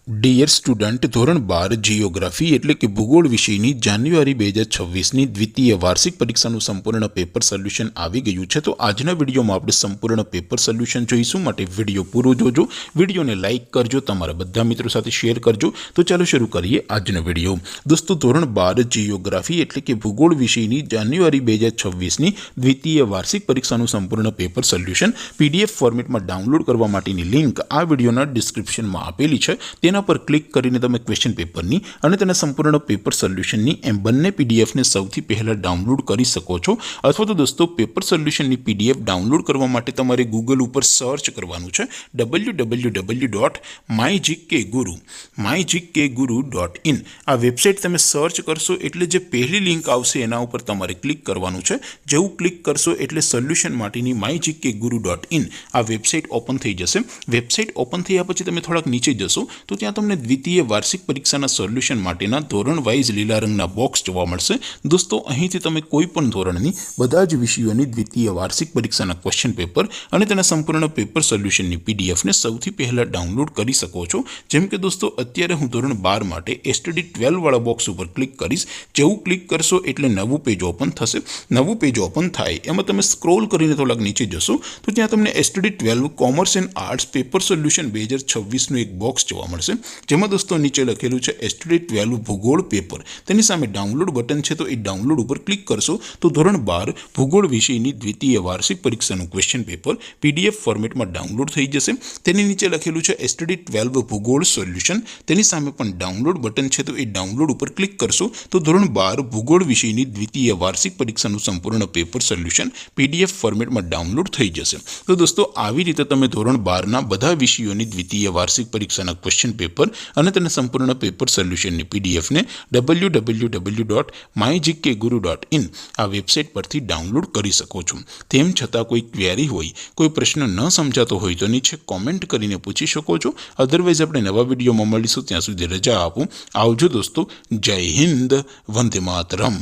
Dear student, ધોરણ 12 geography એટલે કે ભૂગોળ વિષયની જાન્યુઆરી 2026ની દ્વિતીય વાર્ષિક પરીક્ષાનું સંપૂર્ણ પેપર સોલ્યુશન આવી ગયું છે। તો આજના વિડીયોમાં આપણે સંપૂર્ણ પેપર સોલ્યુશન જોઈશું, માટે વિડીયો પૂરો જોજો, વિડીયોને લાઇક કરજો, તમારા બધા મિત્રો સાથે શેર કરજો। તો ચાલો શરૂ કરીએ આજનો વિડીયો। દોસ્તો, ધોરણ 12 જીઓગ્રાફી એટલે કે ભૂગોળ વિષયની જાન્યુઆરી 2026ની દ્વિતીય વાર્ષિક પરીક્ષાનું સંપૂર્ણ પેપર સોલ્યુશન PDF ફોર્મેટમાં ડાઉનલોડ કરવા માટેની લિંક આ વિડીયોના ડિસ્ક્રિપ્શનમાં આપેલી છે। તેના પર ક્લિક કરીને તમે ક્વેશ્ચન પેપરની અને તેના સંપૂર્ણ પેપર સોલ્યુશનની એમ બંને પીડીએફને સૌથી પહેલાં ડાઉનલોડ કરી શકો છો। અથવા તો દોસ્તો, પેપર સોલ્યુશનની પીડીએફ ડાઉનલોડ કરવા માટે તમારે ગૂગલ ઉપર સર્ચ કરવાનું છે www.mygkguru.in। આ વેબસાઇટ તમે સર્ચ કરશો એટલે જે પહેલી લિંક આવશે એના ઉપર તમારે ક્લિક કરવાનું છે। જેવું ક્લિક કરશો એટલે સોલ્યુશન માટેની mygkguru.in આ વેબસાઇટ ઓપન થઈ જશે। વેબસાઇટ ઓપન થયા પછી તમે થોડાક નીચે જશો તો ત્યાં તમને દ્વિતીય વાર્ષિક પરીક્ષાના સોલ્યુશન માટેના ધોરણ વાઇઝ લીલા રંગના બોક્સ જોવા મળશે। દોસ્તો, અહીંથી તમે કોઈ પણ ધોરણની બધા જ વિષયોની દ્વિતીય વાર્ષિક પરીક્ષાના ક્વેશ્ચન પેપર અને તેના સંપૂર્ણ પેપર સોલ્યુશનની પીડીએફને સૌથી પહેલાં ડાઉનલોડ કરી શકો છો। જેમ કે દોસ્તો, અત્યારે હું ધોરણ 12 માટે STD 12 વાળા બોક્સ ઉપર ક્લિક કરીશ। જેવું ક્લિક કરશો એટલે નવું પેજ ઓપન થશે। નવું પેજ ઓપન થાય એમાં તમે સ્ક્રોલ કરીને થોડાક નીચે જશો તો ત્યાં તમને STD 12 commerce and arts paper solution 2026નું એક બોક્સ જોવા મળશે, જેમાં દોસ્તો નીચે લખેલું છે STD 12 ભૂગોળ પેપર। તેની સામે ડાઉનલોડ બટન છે, તો એ ડાઉનલોડ ઉપર ક્લિક કરશો તો ધોરણ 12 ભૂગોળ વિષયની દ્વિતીય વાર્ષિક પરીક્ષાનું ક્વેશ્ચન પેપર PDF ફોર્મેટમાં ડાઉનલોડ થઈ જશે। તેની નીચે લખેલું છે STD 12 ભૂગોળ સોલ્યુશન। તેની સામે પણ ડાઉનલોડ બટન છે, તો એ ડાઉનલોડ ઉપર ક્લિક કરશો તો ધોરણ 12 ભૂગોળ વિષયની દ્વિતીય વાર્ષિક પરીક્ષાનું સંપૂર્ણ પેપર સોલ્યુશન PDF ફોર્મેટમાં ડાઉનલોડ થઈ જશે। તો દોસ્તો, આવી રીતે તમે ધોરણ 12ના બધા વિષયોની દ્વિતીય વાર્ષિક પરીક્ષાના ક્વેશ્ચન પેપર અને તેના સંપૂર્ણ પેપર સોલ્યુશનની પીડીએફને www.mygkguru.in આ વેબસાઇટ પરથી ડાઉનલોડ કરી શકો છો। તેમ છતાં કોઈ ક્વેરી હોય, કોઈ પ્રશ્ન ન સમજાતો હોય તો નીચે કોમેન્ટ કરીને પૂછી શકો છો। અધરવાઇઝ આપણે નવા વિડીયોમાં મળીશું, ત્યાં સુધી રજા આપો। આવજો દોસ્તો, જય હિન્દ, વંદે માતરમ।